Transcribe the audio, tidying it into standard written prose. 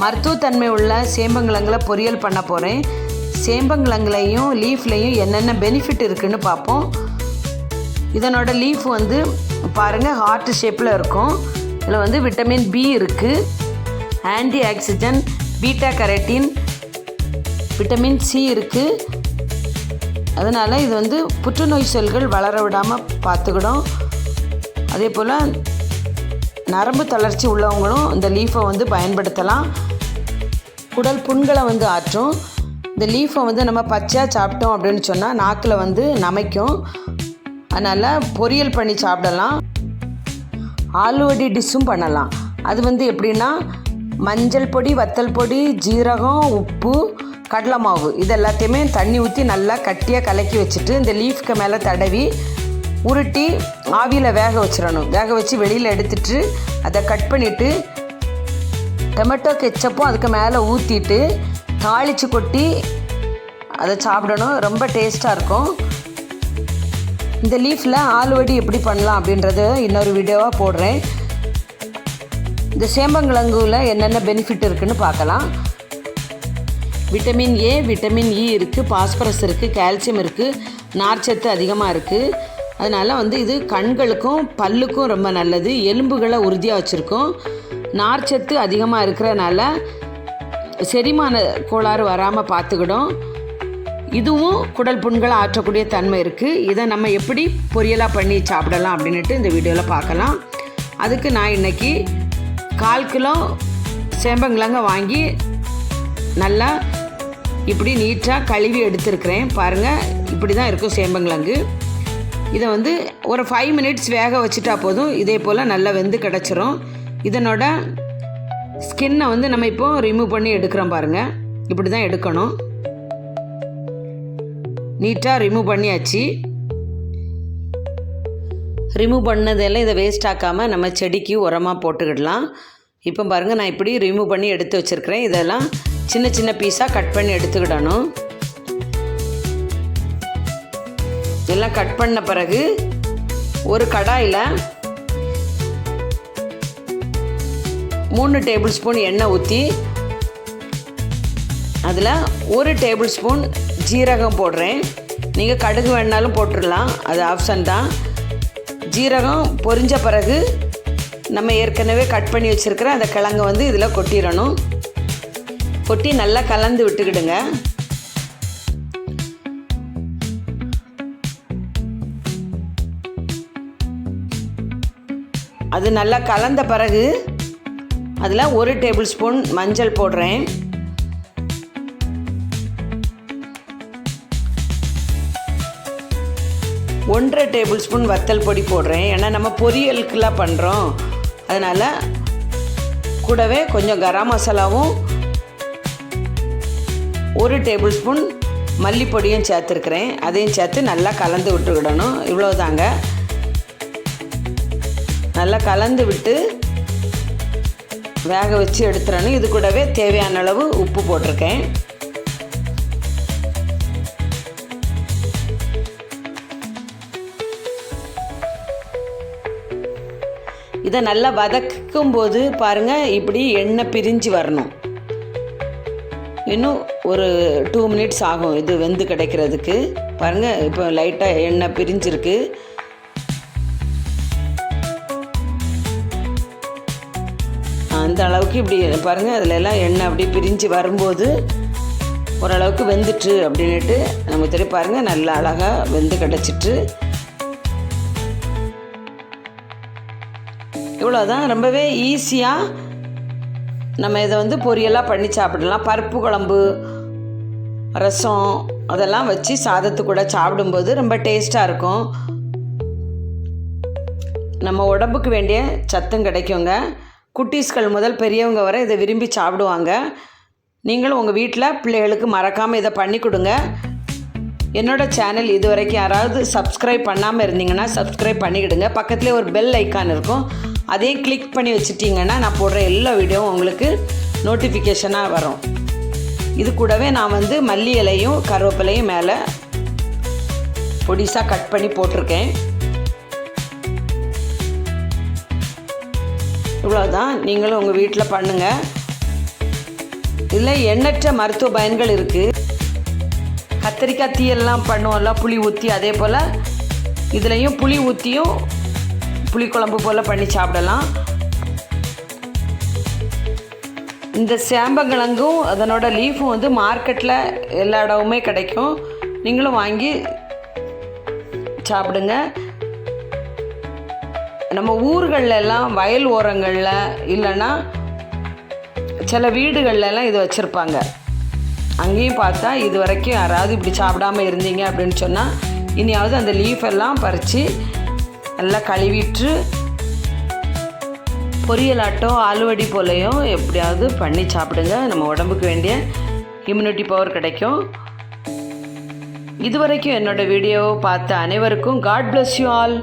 மருத்துவத்தன்மை உள்ள சேம்பங்கிழங்குல பொரியல் பண்ண போகிறேன். சேம்பங்கிழங்குலையும் லீஃப்லேயும் என்னென்ன பெனிஃபிட் இருக்குதுன்னு பார்ப்போம். இதனோட லீஃப் வந்து பாருங்கள் ஹார்ட் ஷேப்பில் இருக்கும். இதில் வந்து விட்டமின் பி இருக்குது, anti oxygen, beta carotene, vitamin C இருக்குது. அதனால் இது வந்து புற்றுநோய் செல்கள் வளர விடாமல் பார்த்துக்கிடும். அதே போல் நரம்பு தளர்ச்சி உள்ளவங்களும் இந்த லீஃபை வந்து பயன்படுத்தலாம். குடல் புண்களை வந்து ஆற்றும். இந்த லீஃபை வந்து நம்ம பச்சையாக சாப்பிட்டோம் அப்படின்னு சொன்னால் நாக்கில் வந்து நமைக்கும். அதனால் பொரியல் பண்ணி சாப்பிடலாம். ஆலுவடி டிஷ்ஷும் பண்ணலாம். அது வந்து எப்படின்னா மஞ்சள் பொடி, வத்தல் பொடி, ஜீரகம், உப்பு, கடலை மாவு இது எல்லாத்தையுமே தண்ணி ஊற்றி நல்லா கட்டியாக கலக்கி வச்சுட்டு இந்த லீஃப்க்கு மேலே தடவி உருட்டி ஆவியில் வேக வச்சிடணும். வேக வச்சு வெளியில் எடுத்துட்டு அதை கட் பண்ணிவிட்டு டொமேட்டோ கெச்சப்பும் அதுக்கு மேலே ஊற்றிட்டு தாளித்து கொட்டி அதை சாப்பிடணும். ரொம்ப டேஸ்ட்டாக இருக்கும். இந்த லீஃபில் ஆலுவடி எப்படி பண்ணலாம் அப்படின்றது இன்னொரு வீடியோவாக போடுறேன். இந்த சேம்பங்கிழங்குல என்னென்ன பெனிஃபிட் இருக்குதுன்னு பார்க்கலாம். விட்டமின் ஏ, விட்டமின் இ இருக்குது, பாஸ்பரஸ் இருக்குது, கால்சியம் இருக்குது, நார்ச்சத்து அதிகமாக இருக்குது. அதனால் வந்து இது கண்களுக்கும் பல்லுக்கும் ரொம்ப நல்லது. எலும்புகளை உறுதியாக வச்சுருக்கோம். நார்ச்சத்து அதிகமாக இருக்கிறனால செரிமான கோளாறு வராமல் பார்த்துக்கிடும். இதுவும் குடல் புண்களை ஆற்றக்கூடிய தன்மை இருக்குது. இதை நம்ம எப்படி பொரியலாக பண்ணி சாப்பிடலாம் அப்படின்ட்டு இந்த வீடியோவில் பார்க்கலாம். அதுக்கு நான் இன்றைக்கி 1/4 கிலோ சேம்பங்கிழங்க வாங்கி நல்லா இப்படி நீட்டாக கழுவி எடுத்துருக்கிறேன். பாருங்கள், இப்படி தான் இருக்கும் சேம்பங்கிழங்கு. இதை வந்து ஒரு 5 மினிட்ஸ் வேக வச்சுட்டா போதும். இதே போல் நல்லா வெந்து கிடச்சிரும். இதனோட ஸ்கின்னை வந்து நம்ம இப்போது ரிமூவ் பண்ணி எடுக்கிறோம். பாருங்கள், இப்படி தான் எடுக்கணும். நீட்டாக ரிமூவ் பண்ணியாச்சு. ரிமூவ் பண்ணதெல்லாம் இதை வேஸ்ட் ஆக்காமல் நம்ம செடிக்கு உரமாக போட்டுக்கிடலாம். இப்போ பாருங்கள், நான் இப்படி ரிமூவ் பண்ணி எடுத்து வச்சுருக்கிறேன். இதெல்லாம் சின்ன சின்ன பீஸாக கட் பண்ணி எடுத்துக்கிடணும். இதெல்லாம் கட் பண்ண பிறகு ஒரு கடாயில் 3 டேபிள் ஸ்பூன் எண்ணெய் ஊற்றி அதில் 1 டேபிள் ஸ்பூன் ஜீரகம் போடுறேன். நீங்கள் கடுகு வேணாலும் போட்டுடலாம், அது ஆப்ஷன் தான். ஜீரகம் பொரிஞ்ச பிறகு நம்ம ஏற்கனவே கட் பண்ணி வச்சுருக்கிற அந்த கிழங்கை வந்து இதில் கொட்டிடணும். கொட்டி நல்லா கலந்து விட்டுக்கிடுங்க. அது நல்லா கலந்த பிறகு அதில் 1 டேபிள் ஸ்பூன் மஞ்சள் போடுறேன். 1/2 டேபிள் ஸ்பூன் வத்தல் பொடி போடுறேன். ஏன்னா நம்ம பொரியலுக்கெல்லாம் பண்ணுறோம். அதனால் கூடவே கொஞ்சம் கரம் மசாலாவும் 1 டேபிள் ஸ்பூன் மல்லிப்பொடியும் சேர்த்துருக்கிறேன். அதையும் சேர்த்து நல்லா கலந்து விட்டுக்கிடணும். இவ்வளோதாங்க. நல்லா கலந்து விட்டு வேக வச்சு எடுத்துடணும். இது கூடவே தேவையான அளவு உப்பு போட்டிருக்கேன். இதை நல்லா வதக்கும் போது பாருங்கள், இப்படி எண்ணெய் பிரிஞ்சு வரணும். இன்னும் ஒரு 2 மினிட்ஸ் ஆகும் இது வெந்து கிடைக்கிறதுக்கு. பாருங்கள், இப்போ லைட்டாக எண்ணெய் பிரிஞ்சிருக்கு. அந்த அளவுக்கு இப்படி பாருங்கள், அதில் எல்லாம் எண்ணெய் அப்படி பிரிஞ்சு வரும்போது ஓரளவுக்கு வெந்துட்டு அப்படின்ட்டு நமக்கு தெரியும். பாருங்கள், நல்லா அழகாக வெந்து கிடச்சிட்டு. இவ்வளோதான். ரொம்பவே ஈஸியாக நம்ம இதை வந்து பொரியலாக பண்ணி சாப்பிடலாம். பருப்பு குழம்பு, ரசம் அதெல்லாம் வச்சு சாதத்து கூட சாப்பிடும்போது ரொம்ப டேஸ்ட்டாக இருக்கும். நம்ம உடம்புக்கு வேண்டிய சத்தும் கிடைக்குங்க. குட்டீஸ்கள் முதல் பெரியவங்க வரை இதை விரும்பி சாப்பிடுவாங்க. நீங்களும் உங்கள் வீட்டில் பிள்ளைகளுக்கு மறக்காமல் இதை பண்ணி கொடுங்க. என்னோடய சேனல் இது வரைக்கும் யாராவது சப்ஸ்கிரைப் பண்ணாமல் இருந்தீங்கன்னா சப்ஸ்கிரைப் பண்ணிக்கிடுங்க. பக்கத்துலேயே ஒரு பெல் ஐக்கான் இருக்கும், அதையும் கிளிக் பண்ணி வச்சுட்டிங்கன்னா நான் போடுற எல்லா வீடியோவும் உங்களுக்கு நோட்டிஃபிகேஷனாக வரும். இது கூடவே நான் வந்து மல்லி இலையும் கருவேப்பிலையும் மேலே பொடிசாக கட் பண்ணி போட்டிருக்கேன். இவ்வளோதான். நீங்களும் உங்கள் வீட்டில் பண்ணுங்கள். இதில் எண்ணற்ற மருத்துவ பயன்கள் இருக்குது. கத்திரிக்காய் தீயெல்லாம் பண்ணுவோம்ல புளி ஊற்றி, அதே போல் இதுலேயும் புளி ஊற்றியும் புளிக்குழம்பு போல் பண்ணி சாப்பிடலாம். இந்த சேம்பங்கிழங்கும் அதனோட லீஃபும் வந்து மார்க்கெட்டில் எல்லா இடமுமே கிடைக்கும். நீங்களும் வாங்கி சாப்பிடுங்க. நம்ம ஊர்களில் எல்லாம் வயல் ஓரங்களில் இல்லைன்னா சில வீடுகள்லாம் இது வச்சுருப்பாங்க. அங்கேயும் பார்த்தா இது வரைக்கும் யாராவது இப்படி சாப்பிடாமல் இருந்தீங்க அப்படின்னு சொன்னால் இனியாவது அந்த லீஃப் எல்லாம் பறித்து நல்லா கழுவிட்டு பொரியலாட்டோ ஆலுவடி போலையும் எப்படியாவது பண்ணி சாப்பிடுங்க. நம்ம உடம்புக்கு வேண்டிய இம்யூனிட்டி பவர் கிடைக்கும். இதுவரைக்கும் என்னோடய வீடியோவை பார்த்த அனைவருக்கும் காட் பிளஸ் யூ ஆல்.